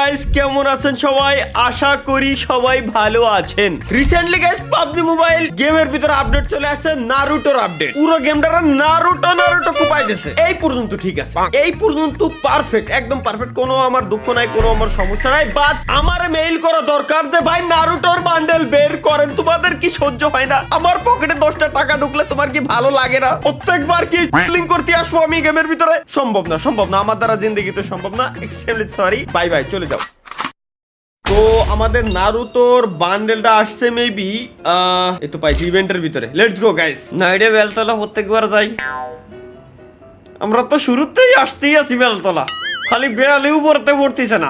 Guys, কেমন আছেন সবাই? আশা করি সবাই ভালো আছেন। রিসেন্টলি গাইস পাবজি মোবাইল গেমের ভিতরে আপডেট চলে আসছে, নারুটোর আপডেট। পুরো গেমটা নারুটো কোপাইতেছে। এই পর্যন্ত ঠিক আছে, এই পর্যন্ত পারফেক্ট, একদম পারফেক্ট। কোনো আমার দুঃখ নাই, কোনো আমার সমস্যা নাই। বাট আমার মেইল করা দরকার যে ভাই নারুটোর বান্ডেল বের করেন। তোমাদের কি সহ্য হয় না? আমার পকেটে 10টা টাকা ঢুকলে তোমার কি ভালো লাগে না? প্রত্যেকবার কি লিংক করতে আসবো আমি গেমের ভিতরে? সম্ভব না, সম্ভব না, আমার দ্বারা জিন্দেগিতে সম্ভব না। এক্সট্রিমলি সরি, বাই বাই, চলে যাও। তো আমাদের নারুতোর বান্ডেলটা আসছে মেবি এই তো পাইছি ইভেন্টের ভিতরে। Let's go guys. নাইডে বেলতলা প্রত্যেকবার যাই, আমরা তো শুরুতেই আসতেই আছি বেলতলা, খালি বেড়ালেও পড়তেছে না।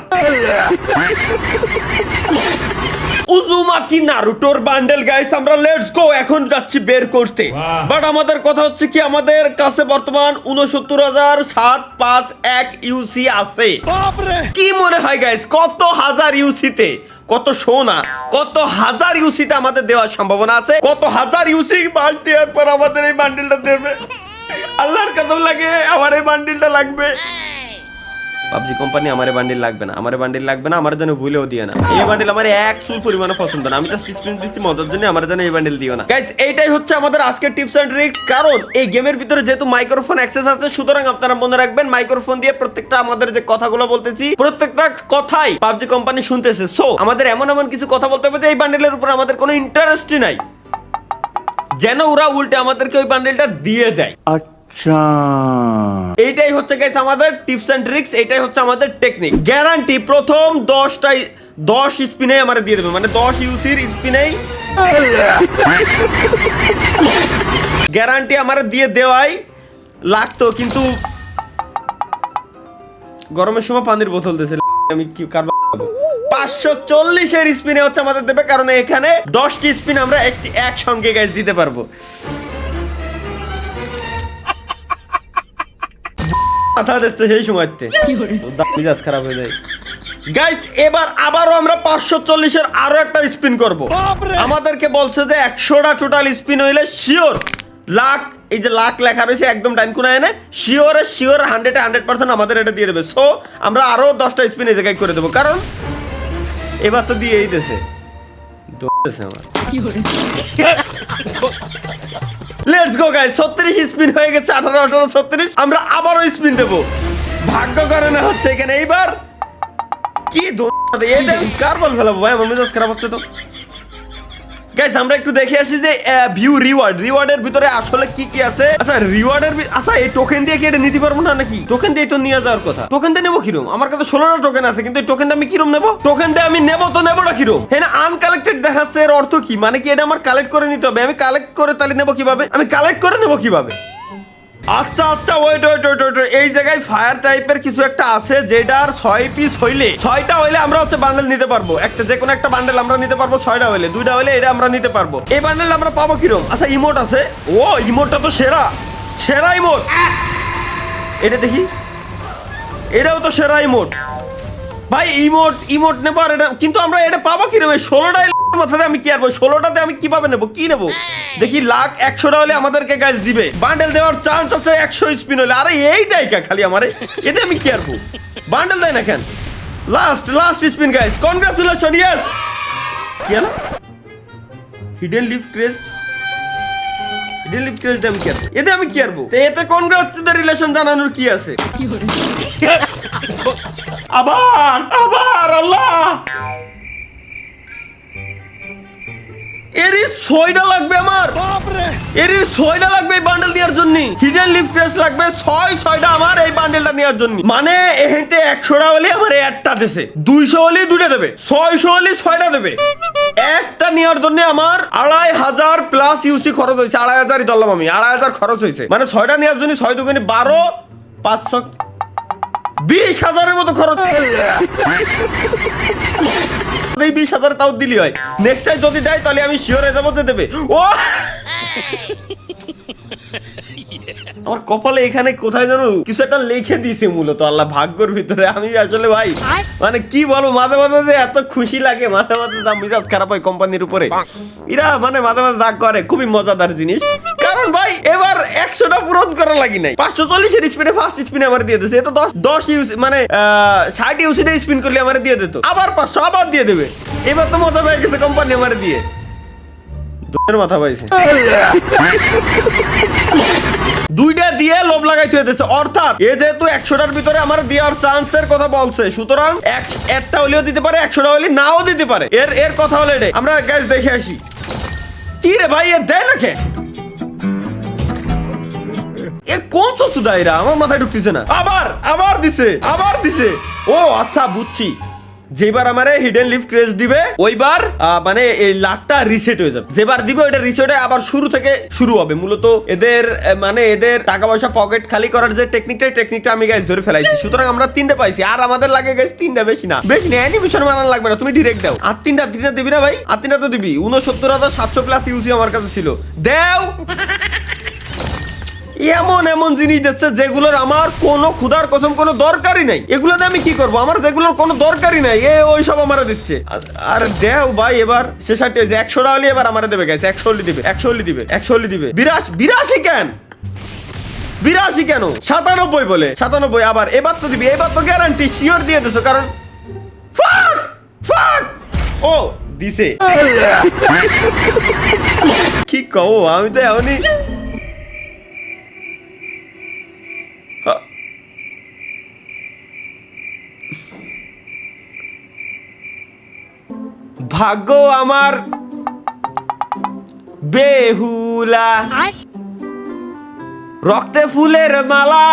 উজুমাকি নারুটোর বান্ডেল গাইস, আমরা লেটস গো এখন যাচ্ছি বের করতে। বাট আমাদের কথা হচ্ছে কি, আমাদের কাছে বর্তমান 69,751 ইউসি আছে। কি মনে হয় গাইস, কত হাজার ইউসিতে, কত সোনা, কত হাজার ইউসিতে আমাদের দেওয়ার সম্ভাবনা আছে? কত হাজার ইউসি পাস দেওয়ার পর আমাদের এই বান্ডেলটা দেবে? আল্লাহর কসম লাগে আমার এই বান্ডেলটা লাগবে। পাবজি কোম্পানি আমার বান্ডিল লাগবে না, আমার বান্ডিল লাগবে না, আমার জন্য ভুলেও দিও না। এই বান্ডিল আমার এক চুল পরিমাণে পছন্দ না। আমি জাস্ট স্ক্রিন দিচ্ছি মজার জন্য, আমার জন্য এই বান্ডিল দিও না গাইস। এইটাই হচ্ছে আমাদের আজকের টিপস এন্ড ট্রিক্স। কারণ এই গেমের ভিতরে যেহেতু মাইক্রোফোন অ্যাক্সেস আছে, সুতরাং আপনারা মনে রাখবেন মাইক্রোফোন দিয়ে প্রত্যেকটা আমাদের যে কথাগুলো বলতেছি, প্রত্যেকটা কথাই পাবজি কোম্পানি শুনতেছে। সো আমাদের এমন এমন কিছু কথা বলতে হবে যে এই বান্ডিলের উপর আমাদের কোনো ইন্টারেস্টই নাই, যেন ওরা উল্টে আমাদেরকে ওই বান্ডিলটা দিয়ে দেয়। এইটাই হচ্ছে গাইস আমাদের টিপস এন্ড ট্রিক্স, এইটাই হচ্ছে আমাদের টেকনিক। গ্যারান্টি প্রথম 10 স্পিনে আমারে দিয়ে দেবে, মানে 10 ইউসির স্পিনেই গ্যারান্টি আমারে দিয়ে দেওয়াই লাগতো। কিন্তু গরমের সময় পানির বোতল দিয়েছে, আমি কি কারবার 540 স্পিনে হচ্ছে আমাদের দেবে, কারণ এখানে 10টি স্পিন আমরা একসঙ্গে গাইস দিতে পারবো। সেই সময়তে মিজাজ খারাপ হয়ে যায় গাইস। এবার আবারও আমরা 540-এর আরো একটা স্পিন করব। আমাদেরকে বলছে যে 100টা টোটাল স্পিন হইলে শিওর লাখ, এই যে লাখ লেখা রয়েছে একদম ডাইন কোনায় এনে, শিওর 100% আমাদের এটা দিয়ে দেবে। সো আমরা আরো 10টা স্পিন এই জায়গায় করে দেবো, কারণ এবার তো দিয়েই দিয়েছে আমার। লেটস গো গাইস, 36 স্পিন হয়ে গেছে, 18 36। আমরা আবারও স্পিন দেব, ভাগ্য করে না হচ্ছে এখানে। এইবার কি এটা কার বল ফেলাবো ভাই, আমার মেজাজ খারাপ হচ্ছে তো গাইস। আমরা একটু দেখে আসি যে ভিউ রিওয়ার্ডের ভিতরে আসলে কি কি আছে। আচ্ছা রিওয়ার্ডের, আচ্ছা এই টোকেন দিয়ে কি এটা নিতে পারবো না নাকি? টোকেন দিয়ে তো নিয়ে যাওয়ার কথা। টোকেন দিয়ে নেবো কিরম? আমার কাছে 16টা টোকেন আছে, কিন্তু এই টোকেন দিয়ে আমি কিরম নেবো? টোকেন দিয়ে আমি নেবো তো নেবো না কিরম? হ্যাঁ, আনকালেক্টেড দেখাচ্ছে, এর অর্থ কি? মানে কি এটা আমার কালেক্ট করে নিতে হবে? আমি কালেক্ট করে তাহলে নেবো কিভাবে? আমি কালেক্ট করে নেবো কিভাবে? আচ্ছা ওয়েট, এই জায়গায় ফায়ার টাইপের কিছু একটা আছে, যেটার 6 পিস হইলে, 6টা হইলে আমরা হচ্ছে বান্ডেল নিতে পারবো। একটা যে কোনো একটা বান্ডেল আমরা নিতে পারবো, 6টা হইলে, 2টা হইলে এটা আমরা নিতে পারবো। এই বান্ডেল আমরা পাবো কিরকম? আচ্ছা ইমোট আছে, ও ইমোটটা তো সেরা ইমোট। এটা দেখি, এটাও তো সেরা ইমোট ভাই। ইমোট নেবো, আর এটা কিন্তু আমরা এটা পাবো কিরকম? 16টা মাথাতে আমি কি আরবো? 16টাতে আমি কিভাবে নেবো, কি নেবো দেখি? লাখ 100টা হলে আমাদেরকে গাইস দিবে, বান্ডেল দেওয়ার চান্স আছে 100 স্পিন হলে। আরে এই দেয় খালি আমারে, এতে আমি কি আরবো? বান্ডেল দেয় না কেন? Last spin guys, congratulation, yes. কি হলো? হিডেন লিফ ক্রেস্ট আমি কি আরবো? এতে আমি কি আরবো? এতে কনগ্রাচুলেশন জানানোর কি আছে? আবার আল্লাহ, এরই 6টা লাগবে আমার, এরই 6টা লাগবে এই বান্ডেল দেওয়ার জন্য। হিডেন লিফ ক্রেস্ট লাগবে 6টা আমার এই বান্ডেলটা নেওয়ার জন্য। মানে এখানে 100টা হলে আমার একটা দেশে, 200 হলে 2টা দেবে, 600 হলে 6টা দেবে। একটা নেওয়ার জন্য আমার 2500 প্লাস ইউসি খরচ হয়েছে। 2500ই ধরলাম আমি, 2500 খরচ হয়েছে। মানে 6টা নেওয়ার জন্য 6 দুগুণে 12, 500, 20,000-এর মতো খরচ। এই 20,000 তাও দিলি হয়। নেক্সট টাইম যদি দেয় তাহলে আমি শিওর হয়ে যাবো দেবে। ও আমার কপালে এখানে কোথায় জানো কিছু একটা লিখে দিয়েছে, মূলত আল্লাহ ভাগ্যর ভিতরে। আমি আসলে ভাই মানে কি বলবো, মাঝে যে এত খুশি লাগে, মাঝে মেজাজ খারাপ হয় কোম্পানির উপরে। এরা মানে মাঝে রাগ করে, খুবই মজাদার জিনিস। কারণ কারণ ভাই এবার 100টা পূরণ করা লাগি নাই 540 এর স্পিনে ফার্স্ট স্পিনে আমার দিয়ে দিয়েছে এ তো 10 ইউজ মানে 60 ইউসিডে স্পিন করলে আমার দিয়ে দিত আবার 500 আবার দিয়ে দেবে এবার তো মজা পেয়ে গেছে কোম্পানি আমার দিয়ে দোয়ের মাথা পাইছে দুইটা দিয়ে লোভ লাগাইতে হইতেছে অর্থাৎ এ যেহেতু 100টার ভিতরে আমার দেওয়ার চান্সের কথা বলছে সুতরাং একটা হলেও দিতে পারে 100টা হলে নাও দিতে পারে এর কথা হলো এটাই আমরা গাইস দেখে আসি কি রে ভাই এ দেয় নাকি এ কোন সুদাইরা আমার মাথায় ঢুকতেছে না আবার দিছে ও আচ্ছা বুঝছি যেবার আমারে হিডেন লিফ ক্রেজ দিবে ওইবার মানে এই লাখটা রিসেট হয়ে যাবে যেবার দিবে ওইটা রিসেট হয়ে আবার শুরু থেকে শুরু হবে মূলত এদের মানে এদের টাকা পয়সা পকেট খালি করার যে টেকনিকটা আমি গাইস ধরে ফেলাইছি সুতরাং আমরা 3টে পাইছি আর আমাদের লাগে গাইস 3টা বেশি না অ্যানিমেশন বানানো লাগবে না তুমি ডিরেক্ট দাও আর 3টা দিবি না ভাই আর 3টা তো দিবি 69700 প্লাস ইউসি আমার কাছে ছিল দাও এমন জিনিস দিচ্ছে যেগুলোর আমার কোনো খুদার কসম কোনো দরকারই নাই এগুলোতে আমি কি করবো আমার যেগুলোর কোনো দরকারই নাই ওই সব আমারে দিচ্ছে আর দেও ভাই এবার শেষাটি হয়েছে 100টা হলে এবার আমারে দেবে গেছে 100 দিবে 82 কেন 97 বলে 97 আবার এবার তো দিবি এবার তো গ্যারান্টি শিওর দিয়ে দিছো কারণ ফাক ও দিছে কি কও আমি তো এমনই ভাগ্য আমার বেহুলা রক্তে ফুলের মালা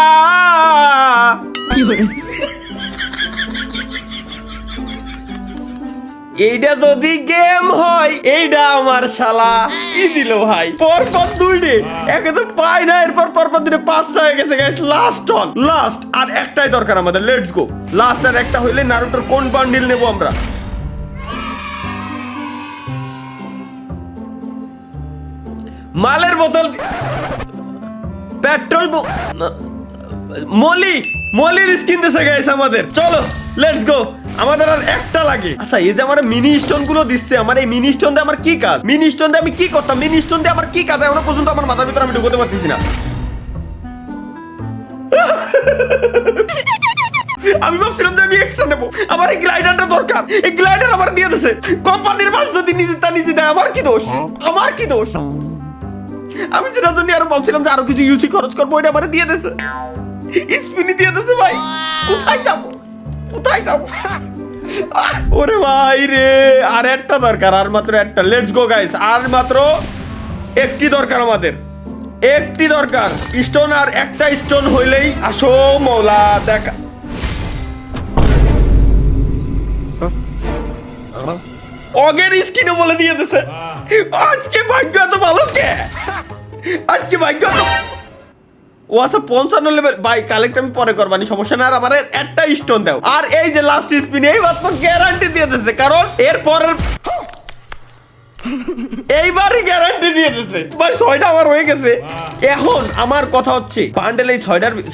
এইটা যদি গেম হয় এইটা আমার শালা কি দিল ভাই পরপর 2 একে তো পাই না এরপর পরপর 5টা হয়ে গেছে গাইস লাস্ট আর একটাই দরকার আমাদের লেটস গো লাস্ট আর একটা হইলে নারুটোর কোন বান্ডিল নেব আমরা মালের বোতল পেট্রোল মলির স্কিন দিছে গাইস আমাদের চলো লেটস গো আমাদের আর একটা লাগে আচ্ছা এই যে আমার মিনি স্টোন গুলো দিচ্ছে আমার এই মিনি স্টোন দিয়ে আমার কি কাজ মিনি স্টোন দিয়ে আমি কি করতাম মিনি স্টোন দিয়ে আমার কি কাজ এখনো পর্যন্ত আমার মাথার ভিতরে আমি ঢুকতে পারতেছি না আমি ভাবছিলাম যে আমি এক্সট্রা নেবো আমার এই গ্লাইডারটা দরকার এই গ্লাইডার আমার দিয়ে দিছে কোম্পানির মাল যদি নিজে দেয় আমার কি দোষ আমি যেটা জন্য আরো ভাবছিলাম যে আরো কিছু ইউসি খরচ করবো ওইটা আমার দিয়ে দিছে স্পিনি দিয়ে দিছে ভাই কোথায় যাবো ওরে ভাই রে আর একটা দরকার আর মাত্র একটা লেটস গো গাইস আর মাত্র একটি দরকার আমাদের একটি দরকার স্টোন আর একটা স্টোন হইলেই আসো মৌলা দেখা অগের স্কিনে বলে দিয়ে দিছে আজকে ভাগ্য এত ভালো কে আজকে ভাগ্য ও আচ্ছা 55 লেভেল ভাই কালেক্ট আমি পরে করবানি সমস্যা না আর আমার একটা স্টোন দাও আর এই যে লাস্ট স্পিন এই মাত্র গ্যারান্টি দিয়ে দিতেছে কারণ এর পরের এইবারই গ্যারান্টি দিয়ে দিতেছে ভাই 6টা আমার হয়ে গেছে এখন আমার কথা হচ্ছে বান্ডেল এই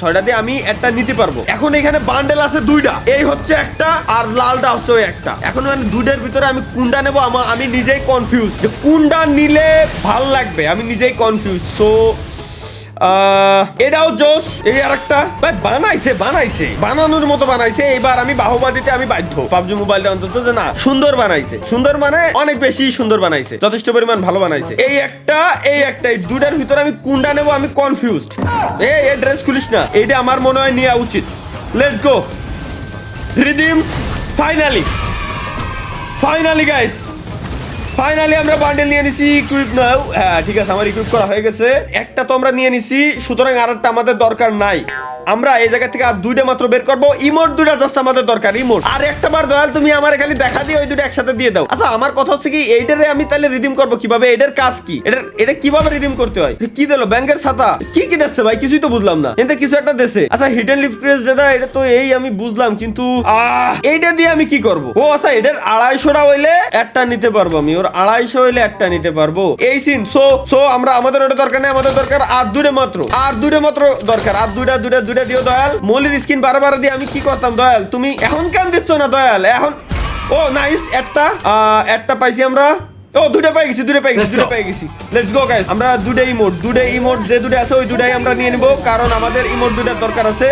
6টা দিয়ে আমি একটা নিতে পারবো এখন এখানে বান্ডেল আছে 2টা এই হচ্ছে একটা আর লালটা হচ্ছে ওই একটা এখন মানে 2টার ভিতরে আমি কোনটা নেব আমি নিজেই কনফিউজ যে কোনটা নিলে ভালো লাগবে আমি নিজেই কনফিউজ সো এটাও জোস এই আরেকটা ভাই বানাইছে বানানোর মতো বানাইছে এবার আমি বাহবা দিতে আমি বাধ্য পাবজি মোবাইলটা অন্তত যে না সুন্দর বানাইছে সুন্দর মানে অনেক বেশি সুন্দর বানাইছে যথেষ্ট পরিমাণ ভালো বানাইছে এই একটা এই 2টার ভিতরে আমি কোনটা নেব আমি কনফিউজড এই ড্রেস খুলিস না এইটা আমার মনে হয় নেওয়া উচিত let's go redeem finally guys finally আমরা বান্ডেল নিয়ে নিছি ইকুইপ নাও হ্যাঁ ঠিক আছে আমার ইকুইপ করা হয়ে গেছে একটা তো আমরা নিয়ে নিছি সুতরাং আরেকটা আমাদের দরকার নাই আমরা এই জায়গা থেকে আর 2টা মাত্র বের করব ইমোট 2টা জাস্ট আমাদের দরকার ইমোট আর একটা বার দয়াল তুমি আমারে খালি দেখা দিও ওই 2টা একসাথে দিয়ে দাও আচ্ছা আমার কথা হচ্ছে কি এইটারে আমি তাহলে রিডিম করব কিভাবে এটার কাজ কি এটা কিভাবে রিডিম করতে হয় কি দিলো ব্যাংকের ছাতা কি দিচ্ছে ভাই কিছুই তো বুঝলাম না এতে কিছু একটা দিছে আচ্ছা হিডেন লিফ ক্রেজ যেটা এটা তো এই আমি বুঝলাম কিন্তু এইটা দিয়ে আমি কি করব ও আচ্ছা এটার 250টা হইলে একটা নিতে পারবো আমি ওর 250 হইলে একটা নিতে পারবো এই সিন সো আমরা আমাদের ওটা দরকার নেই আমাদের দরকার আর 2টা মাত্র দরকার আর 2টা দিও দয়াল মলির স্কিন বারবার দিয়ে আমি কি করতাম দয়াল তুমি এখন কেন দিচ্ছ না দয়াল এখন ও নাইস একটা পাইছি আমরা ও দুটো পেয়ে গেছি লেটস গো গাইস আমরা দুটো ইমোট যে দুটো আছে ওই দুটাই আমরা নিয়ে নিব কারণ আমাদের ইমোট দুটার দরকার আছে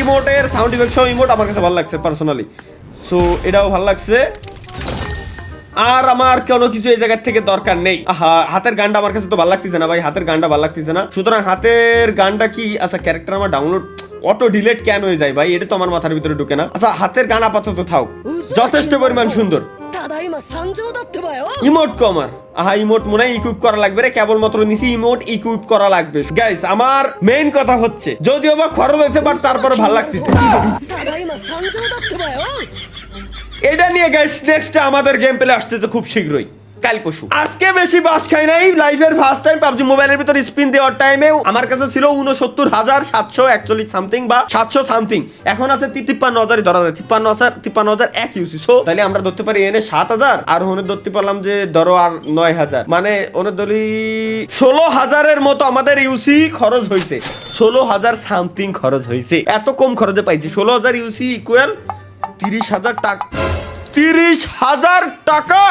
ইমোটের সাউন্ড ইফেক্ট সহ ইমোট আমার কাছে ভালো লাগছে পার্সোনালি সো এটাও ভালো লাগছে আর আমার কোনো কিছু এই জায়গা থেকে দরকার নেই হাতের গানটা আমার কাছে তো ভালো লাগতেছে না ভাই হাতের গানটা ভালো লাগতেছে না সুতরাং হাতের গানটা কি আচ্ছা ক্যারেক্টার আমার ডাউনলোড অটো ডিলিট কেন হয়ে যায় ভাই এটা তো আমার মাথার ভিতরে ঢুকে না আচ্ছা হাতের গান আপাতত থাক যথেষ্ট পরিমাণ সুন্দর ইমোট কমার ইমোট মনে হয় ইকুইপ করা লাগবে রে কেবলমাত্র নিচে ইমোট ইকুইপ করা লাগবে গাইস আমার মেইন কথা হচ্ছে যদিও বা খরচ হয়েছে বাট তারপরে ভালো লাগতেছে এটা নিয়ে গাইস নেক্সট আমাদের গেম প্লে আসতেছে খুব শীঘ্রই কাল পরশু আজকে বেশি বাস খাই নাই লাইভের ফার্স্ট টাইম পাবজি মোবাইলের ভিতর স্পিন দেওয়ার টাইমে আমার কাছে ছিল ৬৯,৭৪১ সামথিং বা ৭০০ সামথিং এখন আছে ৫৩,০০০ ধরা যায় ৫৩,০০০ এক ইউসি সো তাহলে আমরা ধরতে পারি এনে ৭,০০০ আর ওনে ধরতে পারলাম যে ধরো আর ৯,০০০ মানে ওনে ধরি ১৬,০০০ মতো আমাদের ইউসি খরচ হয়েছে ১৬,০০০ সামথিং খরচ হয়েছে এত কম খরচে পাইছি ১৬,০০০ ইউসি ইকুয়াল ৩০,০০০ টাকা ৩০,০০০ টাকা